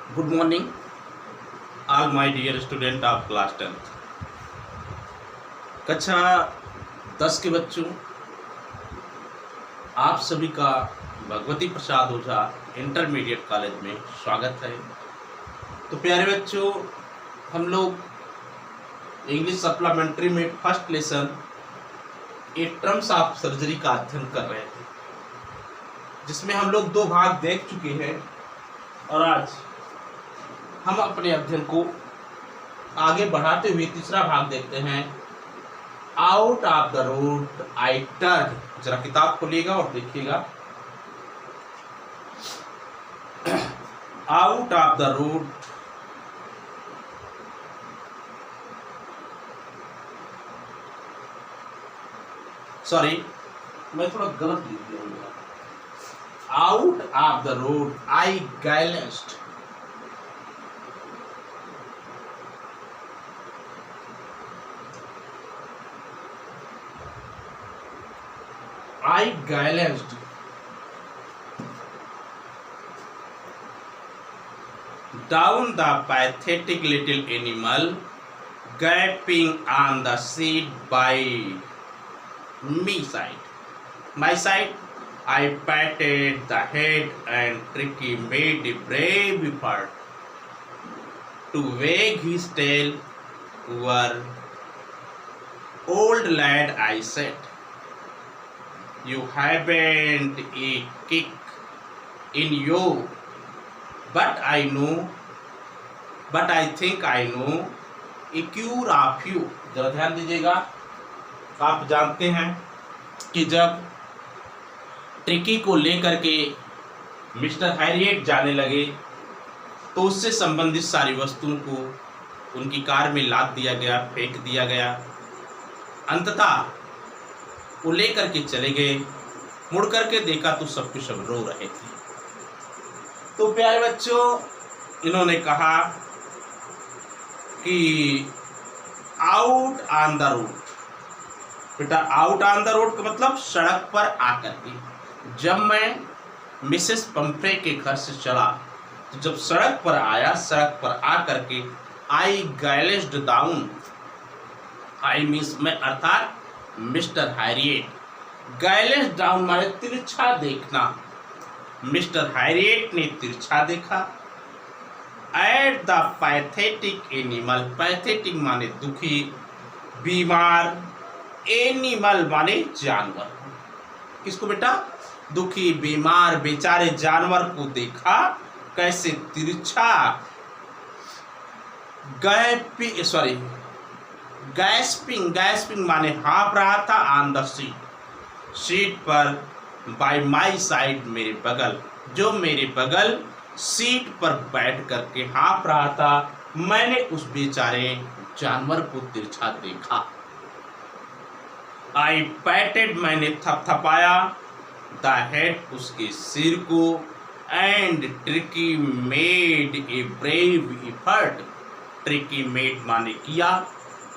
Good morning, all my dear student of class 10th। कक्षा 10 के बच्चों, आप सभी का भगवती प्रसाद ओझा इंटरमीडिएट कॉलेज में स्वागत है। तो प्यारे बच्चों, हम लोग इंग्लिश सप्लीमेंट्री में first lesson A terms of surgery का अध्ययन कर रहे थे, जिसमें हम लोग 2 भाग देख चुके हैं और आज हम अपने अध्ययन को आगे बढ़ाते हुए तीसरा भाग देखते हैं। Out of the road I turn. जरा किताब खोलिएगा और देखिएगा। Out of the road sorry, मैं थोड़ा गलत लिख दिया। Out of the road I glanced. I glanced down the pathetic little animal gaping on the seat by my side. I patted the head and Tricky made a brave effort to wag his tail. Poor old lad, I said. You haven't a kick in you, but I think I know a cure of you। जरा ध्यान दीजिएगा। आप जानते हैं कि जब tricky को लेकर के मिस्टर हैरियट जाने लगे तो उससे संबंधित सारी वस्तुओं को उनकी कार में लाद दिया गया, फेंक दिया गया। अंततः वो लेकर के चले गए। मुड़ करके देखा तो सब कुछ सब रो रहे थे। तो प्यारे बच्चों, इन्होंने कहा कि आउट ऑन द रोड। बेटा, आउट ऑन द रोड का मतलब सड़क पर आकर के। जब मैं मिसेस पंफ्रे के घर से चला तो जब सड़क पर आया, सड़क पर आकर के आई गैलेस्ड डाउन। आई मीन्स मैं, अर्थात मिस्टर हैरियट। गैलेस डाउन माने तिरछा देखना। मिस्टर हैरियट ने तिरछा देखा। At the pathetic animal. Pathetic माने दुखी, बीमार, एनिमल माने जानवर। किसको बेटा? दुखी, बीमार, बेचारे जानवर को देखा। कैसे? तिरछा। गैस्पिंग माने हाँफ रहा था। ऑन द सीट पर, बाय माई साइड मेरे बगल, जो मेरे बगल सीट पर बैठ करके हाँफ रहा था। मैंने उस बेचारे जानवर को तिरछा देखा। आई पैटेड, मैंने थपथपाया, द हेड, उसके सिर को। And tricky made a brave effort. Tricky made माने किया,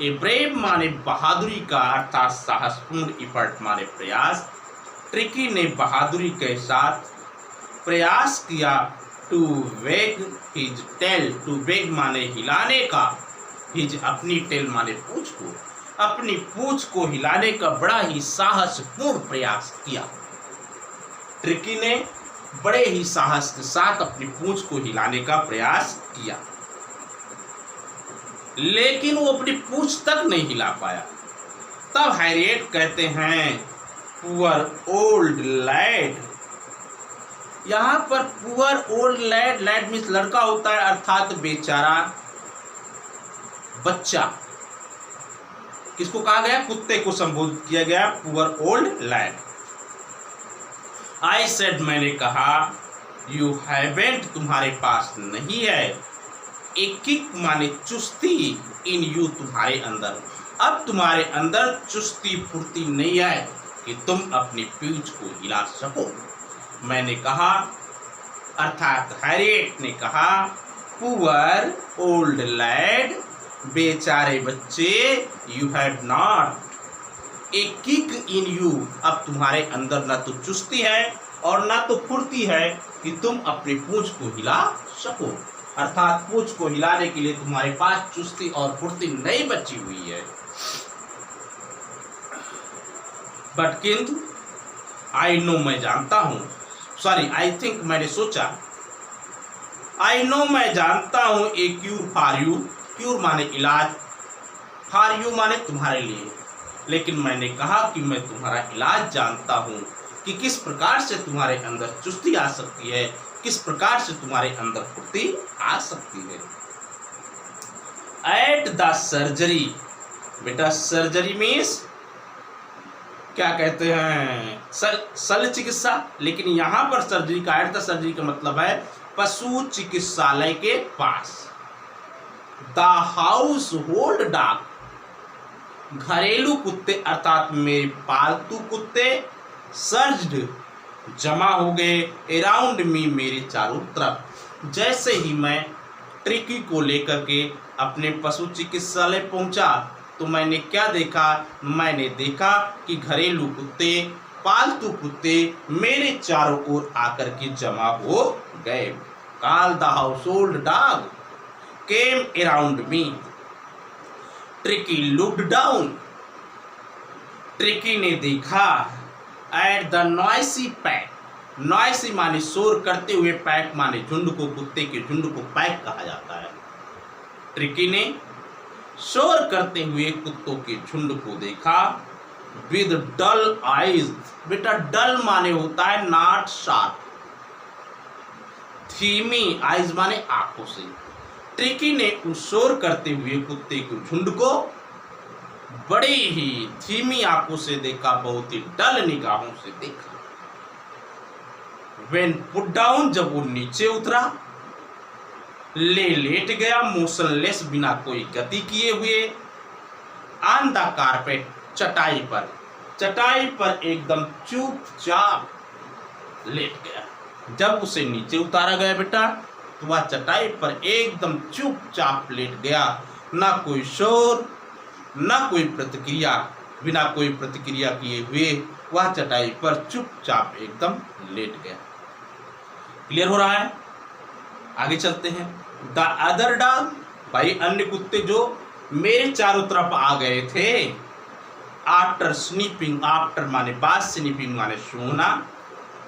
ए ब्रेव माने बहादुरी का, अर्थात साहसपूर्ण, इफर्ट माने प्रयास। ट्रिकी ने बहादुरी के साथ प्रयास किया। टू वेग हिज टेल। टू वेग माने हिलाने का, हिज अपनी टेल माने पूंछ को, अपनी पूंछ को हिलाने का बड़ा ही साहसपूर्ण प्रयास किया। ट्रिकी ने बड़े ही साहस के साथ अपनी पूंछ को हिलाने का प्रयास किया, लेकिन वो अपनी पूंछ तक नहीं हिला पाया। तब हैरियट कहते हैं, पुअर ओल्ड लैड। यहाँ पर poor old lad, lad means लड़का होता है, अर्थात बेचारा बच्चा। किसको कहा गया? कुत्ते को संबोधित किया गया, poor old lad. I said, मैंने कहा, यू हैवेंट, तुम्हारे पास नहीं है, एक किक माने चुस्ती, इन यू, तुम्हारे अंदर। अब तुम्हारे अंदर चुस्ती फुर्ती नहीं है कि तुम अपनी पूंछ को हिला सको। मैंने कहा, अर्थात हैरियट ने कहा, पुअर ओल्ड लैड, बेचारे बच्चे, you have not a kick in you. अब तुम्हारे अंदर ना तो चुस्ती है और ना तो फुर्ती है कि तुम अपनी पूंछ को हिला सको। अर्थात पूंछ को हिलाने के लिए तुम्हारे पास चुस्ती और फुर्ती नहीं बची हुई है। बट किंतु आई नो, मैं जानता हूं, सॉरी आई थिंक, मैंने सोचा, आई नो, मैं जानता हूं, ए क्यूर फॉर यू, क्यूर माने इलाज, फॉर यू माने तुम्हारे लिए, लेकिन मैंने कहा कि मैं तुम्हारा इलाज जानता हूं कि किस प्रकार से तुम्हारे अंदर चुस्ती आ सकती है, किस प्रकार से तुम्हारे अंदर फुर्ती आ सकती है। एट द सर्जरी, बेटा सर्जरी मीन्स क्या कहते हैं, शल्य चिकित्सा, लेकिन यहां पर सर्जरी का, एट द सर्जरी का मतलब है पशु चिकित्सालय के पास। द हाउस होल्ड डॉग, घरेलू कुत्ते अर्थात मेरे पालतू कुत्ते, सर्ज्ड जमा हो गए, अराउंड मी मेरे चारों तरफ। जैसे ही मैं ट्रिकी को लेकर के अपने पशु चिकित्सालय पहुंचा तो मैंने क्या देखा, मैंने देखा कि घरेलू कुत्ते, पालतू कुत्ते मेरे चारों ओर आकर के जमा हो गए। Call the household dog came around me, tricky looked down, tricky ने देखा, at the noisy pack, noisy माने शोर करते हुए, पैक माने झुंड को, कुत्ते के झुंड को पैक कहा जाता है। ट्रिकी ने शोर करते हुए कुत्तों के झुंड को देखा, विद डल आईज, बेटा डल माने होता है नॉट शार्प, धीमी, आईज माने आंखों से। ट्रिकी ने उस शोर करते हुए कुत्ते के झुंड को बड़ी ही धीमी आंखों से देखा, बहुत ही डल निगाहों से देखा। When put down, जब वो नीचे उतरा, लेट गया, मोशनलेस बिना कोई गति किए हुए, ऑन द कारपेट, चटाई पर एकदम चुपचाप लेट गया। जब उसे नीचे उतारा गया बेटा तो वह चटाई पर एकदम चुपचाप लेट गया, ना कोई शोर ना कोई प्रतिक्रिया, बिना कोई प्रतिक्रिया किए हुए वह चटाई पर चुपचाप एकदम लेट गया। क्लियर हो रहा है? आगे चलते हैं। द अदर डॉग, भाई अन्य कुत्ते जो मेरे चारों तरफ आ गए थे, आफ्टर स्नीपिंग, आफ्टर माने बाद, स्नीपिंग माने सूंघना,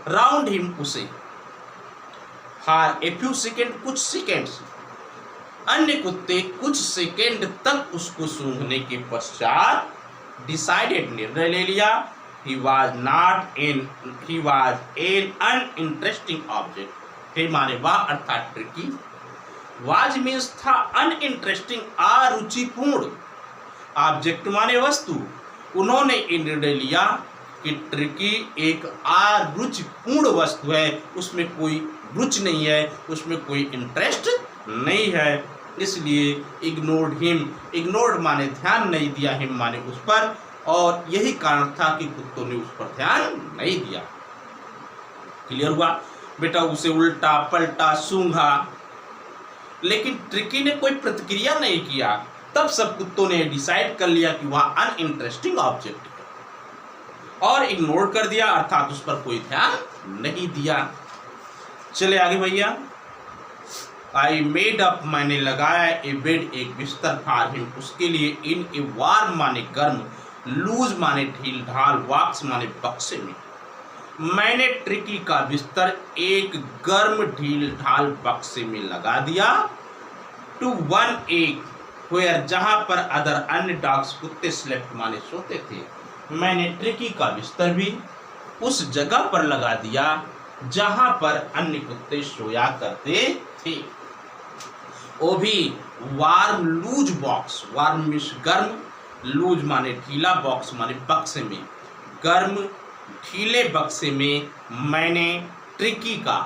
राउंड हिम उसे, फॉर ए फ्यू सेकेंड कुछ सेकेंड्स, अन्य कुत्ते कुछ सेकेंड तक उसको सूंघने के पश्चात डिसाइडेड, निर्णय ले लिया, he was an uninteresting object, हे माने वाह अर्थात ट्रिकी, वाज मीन्स था, अनइंटरेस्टिंग अरुचिपूर्ण, ऑब्जेक्ट माने वस्तु। उन्होंने निर्णय लिया कि ट्रिकी एक अरुचिपूर्ण वस्तु है, उसमें कोई रुचि नहीं है, उसमें कोई इंटरेस्ट नहीं है, इसलिए इग्नोर्ड हिम, इग्नोर्ड माने ध्यान नहीं दिया, हिम माने उस पर, और यही कारण था कि कुत्तों ने उस पर ध्यान नहीं दिया। क्लियर हुआ बेटा? उसे उल्टा पलटा सूंघा, लेकिन ट्रिकी ने कोई प्रतिक्रिया नहीं किया। तब सब कुत्तों ने डिसाइड कर लिया कि वह अनइंटरेस्टिंग ऑब्जेक्ट है और इग्नोर कर दिया, अर्थात उस पर कोई ध्यान नहीं दिया। चले आगे भैया। आई मेड अप, मैंने लगाया, ए बेड, एक बिस्तर, फॉर हिम, उसके लिए, इन ए वार्म माने गर्म, लूज माने ढील ढाल, बॉक्स माने बक्से में। मैंने ट्रिकी का बिस्तर एक गर्म ढील ढाल बक्से में लगा दिया, टू वन एक, वेयर जहां पर अदर अन्य डॉग्स कुत्ते स्लेप्ट माने सोते थे। मैंने ट्रिकी का बिस्तर भी उस जगह पर लगा दिया जहां पर अन्य कुत्ते सोया करते थे। वो भी warm loose box, warm means गर्म, लूज माने ढीला, बॉक्स माने बक्से में, गर्म ढीले बक्से में मैंने ट्रिकी का,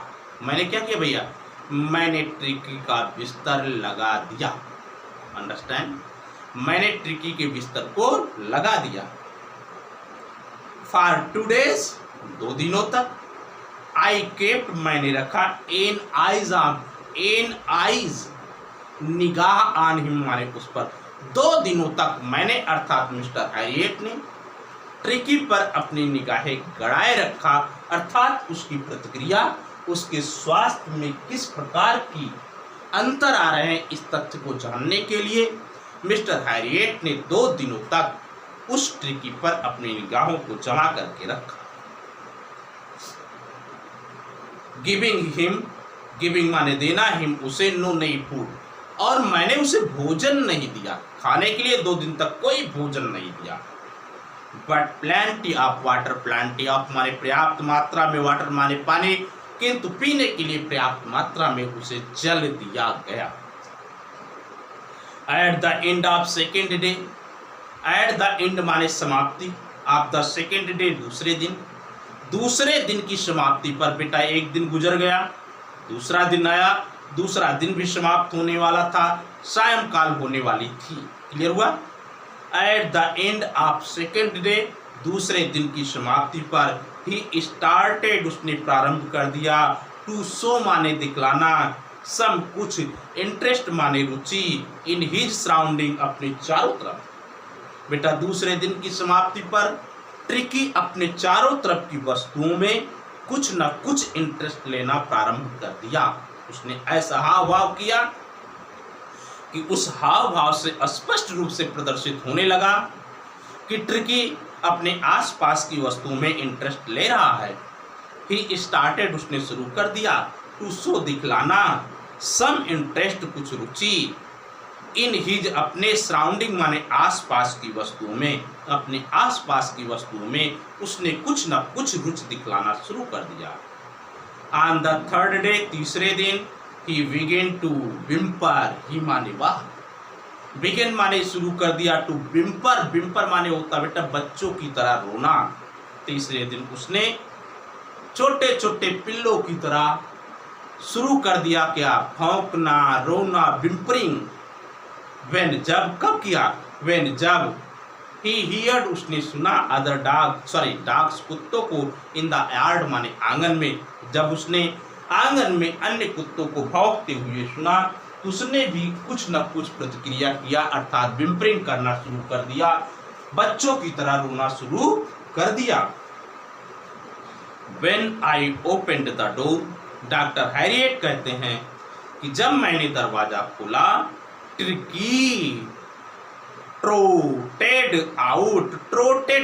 मैंने क्या किया भैया, मैंने ट्रिकी का बिस्तर लगा दिया। अंडरस्टैंड? मैंने ट्रिकी के बिस्तर को लगा दिया। फॉर 2 days, 2 दिनों तक, आई केप्ट, मैंने रखा, एन आइज निगाह, ऑन हिम माने उस पर, 2 दिनों तक मैंने अर्थात मिस्टर हैरियट ने ट्रिकी पर अपनी निगाहें गड़ाए रखा, अर्थात उसकी प्रतिक्रिया, उसके स्वास्थ्य में किस प्रकार की अंतर आ रहे हैं, इस तथ्य को जानने के लिए मिस्टर हैरियट ने 2 दिनों तक उस ट्रिकी पर अपनी निगाहों को जमा करके रखा। गिविंग माने देना, हिम उसे, नो नहीं फूड, और मैंने उसे भोजन नहीं दिया, खाने के लिए 2 दिन तक कोई भोजन नहीं दिया। But plenty of water, plenty of माने पर्याप्त मात्रा में, वाटर माने पानी, किंतु पीने के लिए पर्याप्त मात्रा में उसे जल दिया गया। At the end of second day, at the end माने समाप्ति, ऑफ द सेकेंड डे दूसरे दिन की समाप्ति पर बेटा एक दिन गुजर गया, दूसरा दिन आया, दूसरा दिन भी समाप्त होने वाला था, सायंकाल होने वाली थी। क्लियर हुआ? At the end of second day, दूसरे दिन की समाप्ति पर ही स्टार्टेड, उसने प्रारंभ कर दिया, टू शो माने दिखलाना, सम कुछ, इंटरेस्ट माने रुचि, इन हिज सराउंडिंग अपने चारों तरफ। बेटा दूसरे दिन की समाप्ति पर ट्रिकी अपने चारों तरफ की वस्तुओं में कुछ न कुछ इंटरेस्ट लेना प्रारंभ कर दिया। उसने ऐसा हाव भाव किया कि उस हाव भाव से स्पष्ट रूप से प्रदर्शित होने लगा कि ट्रिकी अपने आसपास की वस्तुओं में इंटरेस्ट ले रहा है। ही स्टार्टेड, उसने शुरू कर दिया, टू शो दिखलाना, सम इंटरेस्ट कुछ रुचि, इन हिज अपने सराउंडिंग माने आसपास की वस्तुओं में, अपने आसपास की वस्तुओं में उसने कुछ न कुछ रुचि दिखलाना शुरू कर दिया। ऑन द थर्ड डे, तीसरे दिन, ही बिगेन टू बिम्पर, ही माने वाह, बिगेन माने शुरू कर दिया, टू बिम्पर, बिम्पर माने होता बेटा बच्चों की तरह रोना। तीसरे दिन उसने छोटे छोटे पिल्लों की तरह शुरू कर दिया, क्या, भौंकना, रोना, बिम्परिंग। वेन, जब, कब किया, वेन, जब, ही हियर्ड, उसने सुना, अदर डॉग्स, कुत्तों को, इन द यार्ड माने आंगन में, जब उसने आंगन में अन्य कुत्तों को भौंकते हुए सुना, तो उसने भी कुछ न कुछ प्रतिक्रिया किया, अर्थात बिम्परिंग करना शुरू कर दिया, बच्चों की तरह रोना शुरू कर दिया। When I opened the door, doctor Harriet कहते हैं कि जब मैंने दरवाजा खोला, ट्रिकी ट्रोटेड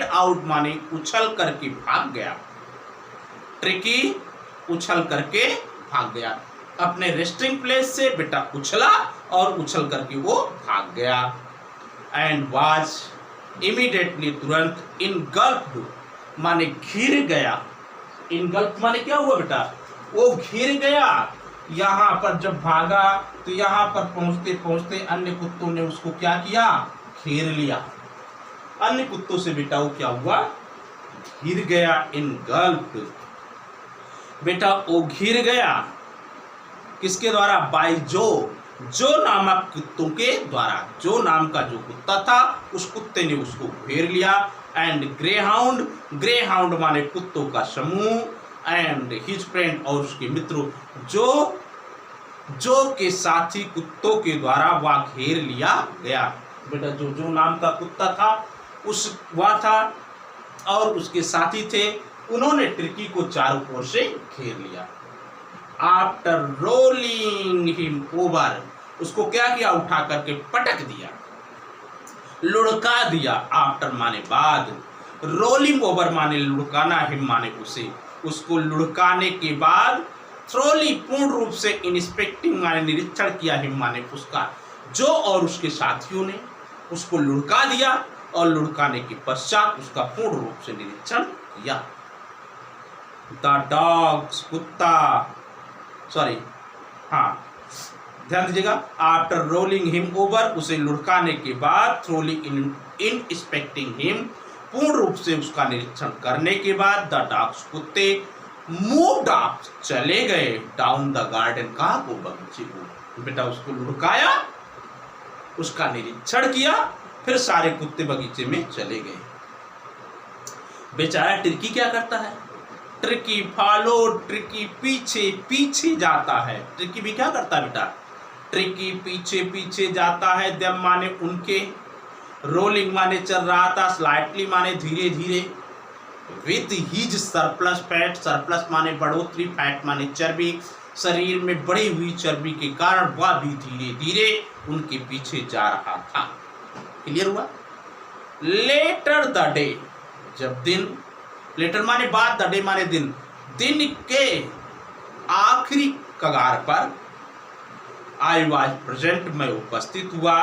आउट माने उछल करके भाग गया। ट्रिकी उछल करके भाग गया, अपने रेस्टिंग प्लेस से बेटा उछला और उछल करके वो भाग गया। एंड वाज इमीडिएटली, तुरंत, इनगल्फ्ड माने घिर गया। इनगल्फ माने क्या हुआ बेटा, वो घिर गया। यहाँ पर जब भागा तो यहाँ पर पहुंचते पहुंचते अन्य कुत्तों ने उसको क्या किया, घेर लिया। अन्य कुत्तों से बेटा वो क्या हुआ, घिर गया। इनगल्फ्ड बेटा वो घिर गया, किसके द्वारा, बाय जो नामक कुत्तों के द्वारा। जो नाम का जो कुत्ता था उस कुत्ते ने उसको घेर लिया। एंड ग्रेहाउंड माने कुत्तों का समूह, एंड हिज फ्रेंड, और उसके मित्रों, जो के साथी कुत्तों के द्वारा वह घेर लिया गया। बेटा जो नाम का कुत्ता था उस वह था और उसके साथी थे, उन्होंने ट्रिकी को चारों ओर से घेर लिया। आफ्टर रोलिंग हिम ओवर, उसको क्या किया, उठा करके पटक दिया, लुढ़का दिया। आफ्टर माने बाद, रोलिंग ओवर माने लुढ़काना, हिम माने उसे, उसको लुढ़काने के बाद, थ्रोली पूर्ण रूप से, इंस्पेक्टिंग माने निरीक्षण किया, हिम माने उसका, जो और उसके साथियों ने उसको लुढ़का दिया और लुढ़काने के पश्चात उसका पूर्ण रूप से निरीक्षण किया। द डॉग्स, कुत्ता, सॉरी, हाँ ध्यान दीजिएगा, आफ्टर रोलिंग हिम ओवर, उसे लुढ़काने के बाद, थ्रोली इन इंस्पेक्टिंग हिम, पूर्ण रूप से उसका निरीक्षण करने के बाद, द डॉग्स, कुत्ते, मूव्ड ऑफ, चले गए, डाउन द गार्डन, कहाँ को, बगीचे को। बेटा उसको लुढ़काया, उसका निरीक्षण किया, फिर सारे कुत्ते बगीचे में चले गए। बेचारा ट्रिकी क्या करता है, ट्रिकी फॉलो, ट्रिकी पीछे पीछे जाता है। ट्रिकी भी क्या करता है बेटा, ट्रिकी पीछे पीछे जाता है। देम माने उनके, रोलिंग माने चल रहा था, स्लाइटली माने धीरे धीरे, with his surplus fat, surplus माने बढ़ोतरी, फैट माने चर्बी, शरीर में बढ़ी हुई चर्बी के कारण वह भी धीरे धीरे उनके पीछे जा रहा था। क्लियर हुआ? लेटर द डे, जब दिन, लेटर माने बाद, द डे माने दिन, दिन के आखिरी कगार पर, आई वॉज प्रेजेंट, मैं उपस्थित हुआ,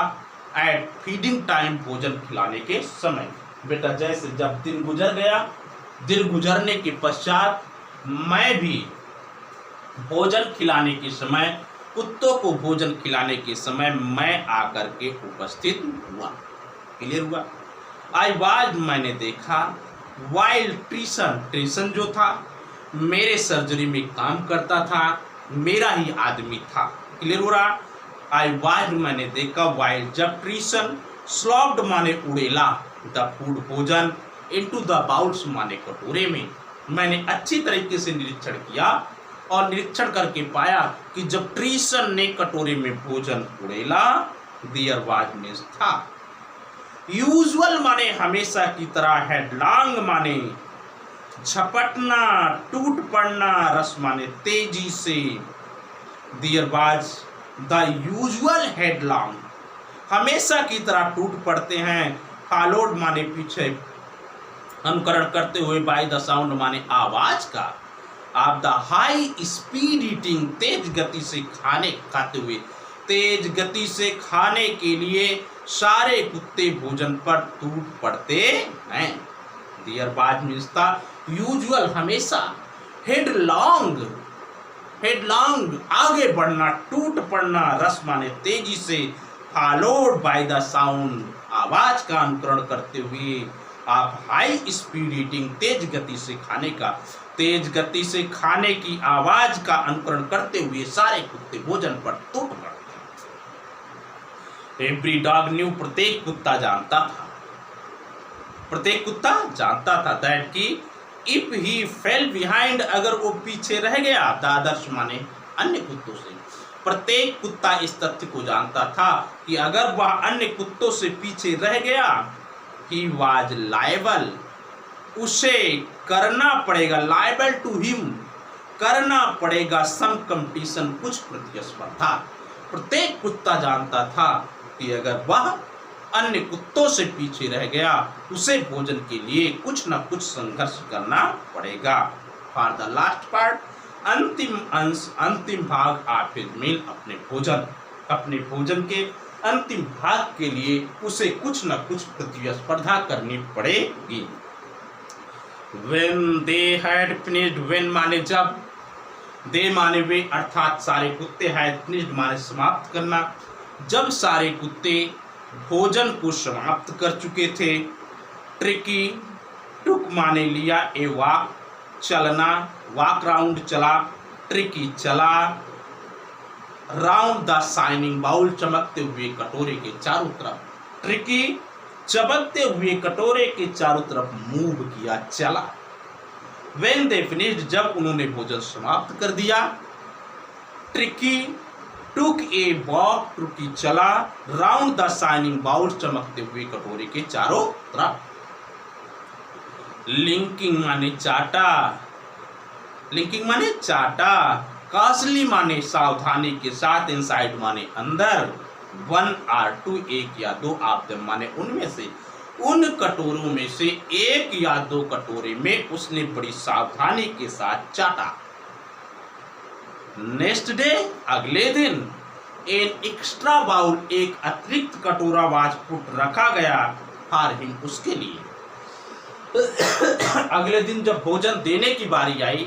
एट फीडिंग टाइम, भोजन खिलाने के समय। बेटा जैसे जब दिन गुजर गया, दिन गुजरने के पश्चात मैं भी भोजन खिलाने के समय, कुत्तों को भोजन खिलाने के समय मैं आकर के उपस्थित हुआ। क्लियर हुआ? आई वाज, मैंने देखा, वाइल ट्रीसन, ट्रीसन जो था मेरे सर्जरी में काम करता था, मेरा ही आदमी था। क्लियर हो रहा? आई वाज, मैंने देखा, वाइल जब ट्रीसन, स्लॉप्ड माने उड़ेला, द फूड भोजन, इनटू द बाउल्स माने कटोरे में। मैंने अच्छी तरीके से निरीक्षण किया और निरीक्षण करके पाया कि जब ट्रीसन ने कटोरे में भोजन उड़ेला, देयर वाज मीन्स था। यूजुअल माने हमेशा की तरह, हेडलॉन्ग माने झपटना, टूट पड़ना, रस माने तेजी से। देयर वाज द यूजुअल हेडलॉन्ग, हमेशा की तरह टूट पड़ते हैं। फॉलोड माने पीछे, अनुकरण करते हुए, बाय द साउंड माने आवाज का, आप द हाई स्पीड ईटिंग, तेज गति से खाते हुए, तेज गति से खाने के लिए सारे कुत्ते भोजन पर टूट पड़ते हैं। देयर वाज मीन्स था यूजुअल, हमेशा, हेडलॉन्ग, हेडलॉन्ग आगे बढ़ना, टूट पड़ना, रस माने तेजी से, फॉलोड बाय द साउंड आवाज का अनुकरण करते हुए, आप हाई स्पीड ईटिंग, तेज गति से खाने का, तेज गति से खाने की आवाज का अनुकरण करते हुए सारे कुत्ते भोजन पर टूट पड़ते। एवरी डॉग न्यू, प्रत्येक कुत्ता जानता था, प्रत्येक कुत्ता जानता था, दैट की इफ ही फेल बिहाइंड, अगर वो पीछे रह गया, दादर्श माने अन्य कुत्तों से, प्रत्येक कुत्ता इस तथ्य को जानता था कि अगर वह अन्य कुत्तों से पीछे रह गया, ही वाज लायबल, उसे करना पड़ेगा, लायबल टू हिम, करना पड़ेगा, सम कंपटीशन, कुछ प्रतिस्पर्धा। प्रत्येक कुत्ता जानता था कि अगर वह अन्य कुत्तों से पीछे रह गया, उसे भोजन के लिए कुछ न कुछ संघर्ष करना पड़ेगा। फॉर द लास्ट पार्ट, अंतिम अंश, अंतिम भाग ऑफ हिज मील, अपने भोजन के अंतिम भाग के लिए उसे कुछ न कुछ प्रतिस्पर्धा करनी पड़ेगी। When they had finished, when माने जब, they माने वे, अर्थात सारे कुत्ते, had finished माने समाप्त करना, जब सारे कुत्ते भोजन को समाप्त कर चुके थे, ट्रिकी, टुक माने लिया, ए वॉक चलना, वॉक राउंड चला, ट्रिकी चला, राउंड द शाइनिंग बाउल, चमकते हुए कटोरे के चारों तरफ, ट्रिकी चमकते हुए कटोरे के चारों तरफ मूव किया, चला। When they finished, जब उन्होंने भोजन समाप्त कर दिया, tricky took a walk, tricky चला, राउंड द शाइनिंग बाउल, चमकते हुए कटोरे के चारों तरफ। लिंकिंग माने चाटा, लिंकिंग माने चाटा, कासली माने सावधानी के साथ, इनसाइड माने अंदर, वन और टू, एक या दो, ऑफ देम माने उनमें से, उन कटोरों में से एक या दो कटोरे में उसने बड़ी सावधानी के साथ चाटा। नेक्स्ट डे, अगले दिन, एन एक्स्ट्रा बाउल, एक अतिरिक्त कटोरा वाज पुट, रखा गया, फॉर हिम, उसके लिए। अगले दिन जब भोजन देने की बारी आई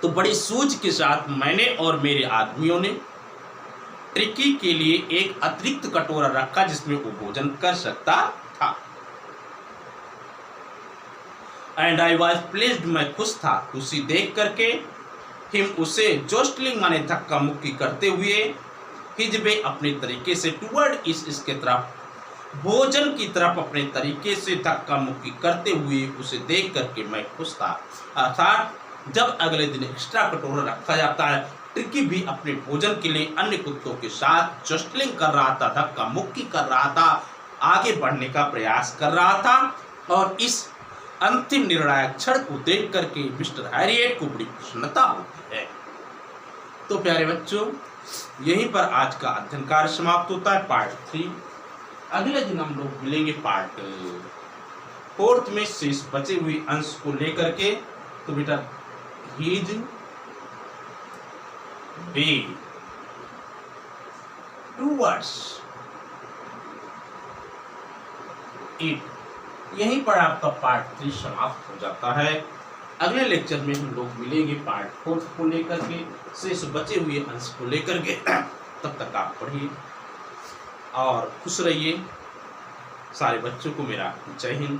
तो बड़ी सूझ के साथ मैंने और मेरे आदमियों ने ट्रिकी के लिए एक अतिरिक्त कटोरा रखा जिसमें वो भोजन कर सकता था। एंड आई वॉज प्लीज्ड, मैं खुश था, उसी देख करके, हिम उसे, जोस्टलिंग माने धक्का मुक्की करते हुए, हिज वे अपने तरीके से, टुवर्ड इसके तरफ, भोजन की तरफ अपने तरीके से धक्का मुक्की करते हुए उसे देख करके मैं खुश था। अर्थात जब अगले दिन एक्स्ट्रा कटोरा रखा जाता है, ट्रिकी भी अपने भोजन के लिए अन्य कुत्तों के साथ जस्टलिंग कर रहा था, धक्का मुक्की कर रहा था, आगे बढ़ने का प्रयास कर रहा था, और इस अंतिम निर्णायक क्षण को देख करके मिस्टर हैरियट को बड़ी प्रसन्नता होती है। तो प्यारे बच्चों, यहीं पर आज का अध्ययन कार्य समाप्त होता है, पार्ट 3। अगले दिन हम लोग मिलेंगे पार्ट 4 में शेष बचे हुए अंश को लेकर के। तो बेटा हीज बी टूवर्ड्स इट, यहीं पर आपका पार्ट 3 समाप्त हो जाता है। अगले लेक्चर में हम लोग मिलेंगे पार्ट 4 को लेकर के, शेष बचे हुए अंश को लेकर के। तब तक आप पढ़िए और खुश रहिए। सारे बच्चों को मेरा जय हिंद।